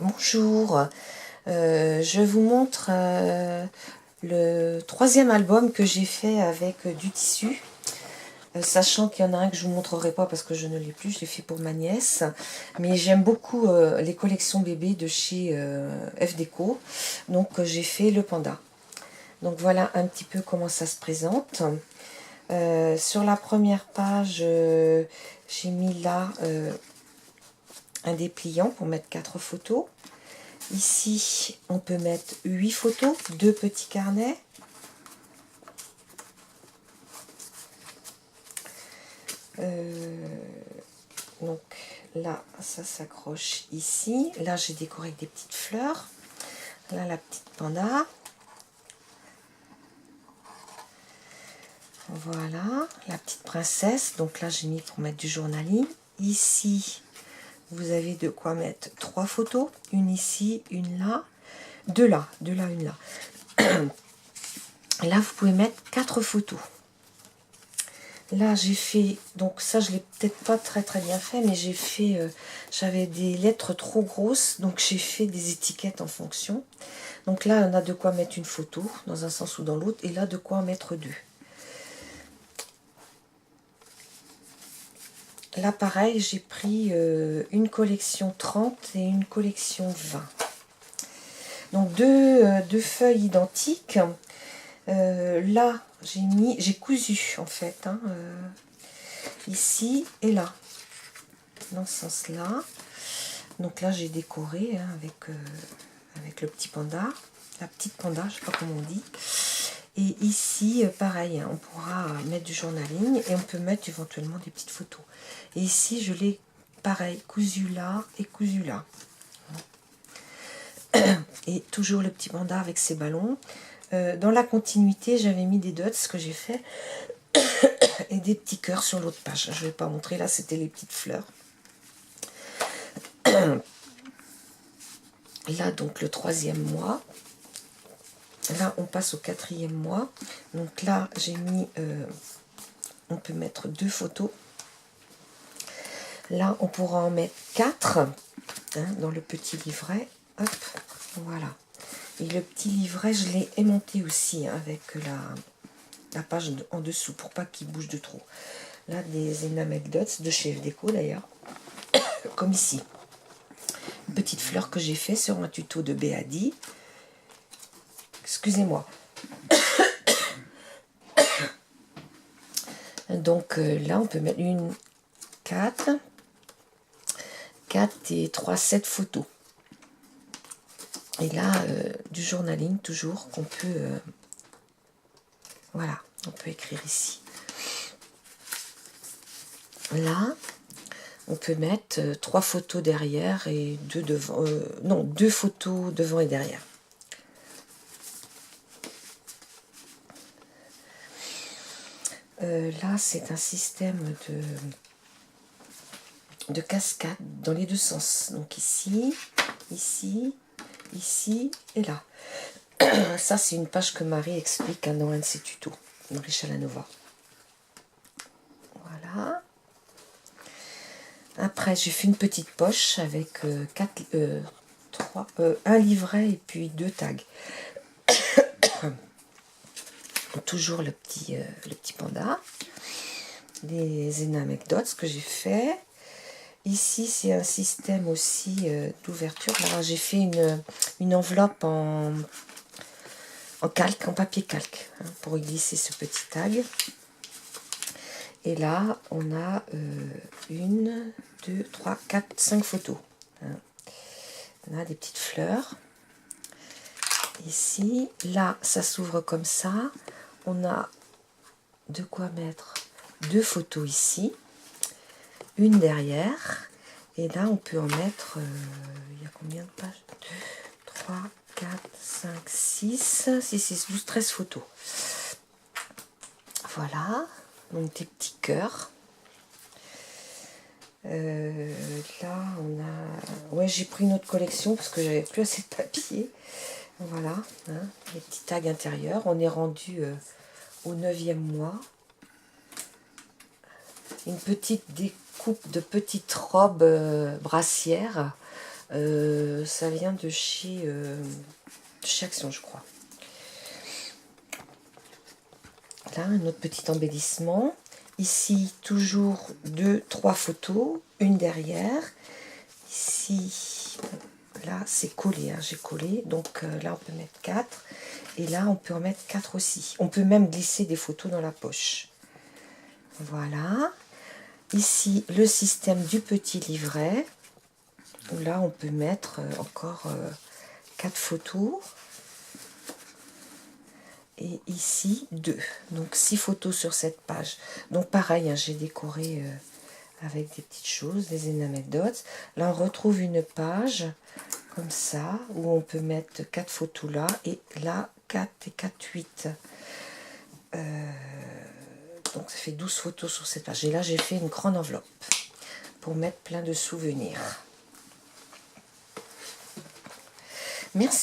Bonjour, je vous montre le troisième album que j'ai fait avec du tissu, sachant qu'il y en a un que je ne vous montrerai pas parce que je ne l'ai plus, je l'ai fait pour ma nièce, mais j'aime beaucoup les collections bébés de chez F-Déco, donc j'ai fait le panda. Donc voilà un petit peu comment ça se présente. Sur la première page, j'ai mis là un dépliant pour mettre 4 photos. Ici, on peut mettre 8 photos, 2 petits carnets. Donc là, ça s'accroche ici. Là, j'ai décoré avec des petites fleurs. Là, la petite panda. Voilà, la petite princesse. Donc là, j'ai mis pour mettre du journaling. Ici, vous avez de quoi mettre 3 photos. Une ici, une là. Deux là, une là. Là, vous pouvez mettre 4 photos. Là, j'ai fait, donc ça, je l'ai peut-être pas très bien fait, mais j'ai fait, j'avais des lettres trop grosses, donc j'ai fait des étiquettes en fonction. Donc là, on a de quoi mettre une photo, dans un sens ou dans l'autre, et là, de quoi en mettre 2. Là, pareil, j'ai pris une collection 30 et une collection 20. Donc, deux feuilles identiques. Là, j'ai cousu, en fait, hein, ici et là, dans ce sens-là. Donc là, j'ai décoré hein, avec le petit panda, la petite panda, je sais pas comment on dit. Et ici, pareil, hein, on pourra mettre du journaling et on peut mettre éventuellement des petites photos. Et ici, je l'ai, pareil, cousu là et cousu là. Et toujours le petit panda avec ses ballons. Dans la continuité, j'avais mis des dots, ce que j'ai fait, et des petits cœurs sur l'autre page. Je ne vais pas montrer, là, c'était les petites fleurs. Là, donc, le 3e mois. Là, on passe au 4e mois. Donc là, j'ai mis... on peut mettre 2 photos. Là, on pourra en mettre 4 hein, dans le petit livret. Hop, voilà. Et le petit livret, je l'ai aimanté aussi hein, avec la page en dessous pour pas qu'il bouge de trop. Là, des enamel dots de chez F-Déco d'ailleurs. Comme ici. Une petite fleur que j'ai fait sur un tuto de Béadi. Excusez-moi. Donc là, on peut mettre une 4 et 3, 7 photos. Et là, du journaling toujours qu'on peut... voilà, on peut écrire ici. Là, on peut mettre 3 photos derrière et 2 devant... non, 2 photos devant et derrière. Là, c'est un système de cascade dans les deux sens. Donc ici, ici, ici et là. Ça, c'est une page que Marie explique dans un de ses tutos. Marie Chalanova. Voilà. Après, j'ai fait une petite poche avec un livret et puis 2 tags. Toujours le petit panda. Les enamel dots que j'ai fait. Ici, c'est un système aussi d'ouverture. Là, j'ai fait une enveloppe en calque, en papier calque, hein, pour y glisser ce petit tag. Et là, on a 1, 2, 3, 4, 5 photos. Hein. On a des petites fleurs. Ici, là, ça s'ouvre comme ça. On a de quoi mettre 2 photos ici. Une derrière. Et là, on peut en mettre... il y a combien de pages? 2, 3, 4, 5, 6, 6, 12, 13 photos. Voilà. Donc, des petits cœurs. Là, on a... ouais, j'ai pris une autre collection parce que j'avais plus assez de papier. Voilà. Hein, les petits tags intérieurs. On est rendu au 9e mois. Une petite découpe de petites robes brassières Ça vient de chez Action, je crois. Là, un autre petit embellissement. Ici, toujours 2-3 photos, une derrière. Ici, là, c'est collé, hein, j'ai collé. Donc là, on peut mettre 4. Et là, on peut en mettre 4 aussi. On peut même glisser des photos dans la poche. Voilà. Ici, le système du petit livret. Où là, on peut mettre encore 4 photos. Et ici 2, donc 6 photos sur cette page. Donc pareil, hein, j'ai décoré avec des petites choses, des enamel dots. Là on retrouve une page comme ça où on peut mettre 4 photos là, et là 4 et 4, 8. Donc ça fait 12 photos sur cette page. Et là j'ai fait une grande enveloppe pour mettre plein de souvenirs. Merci.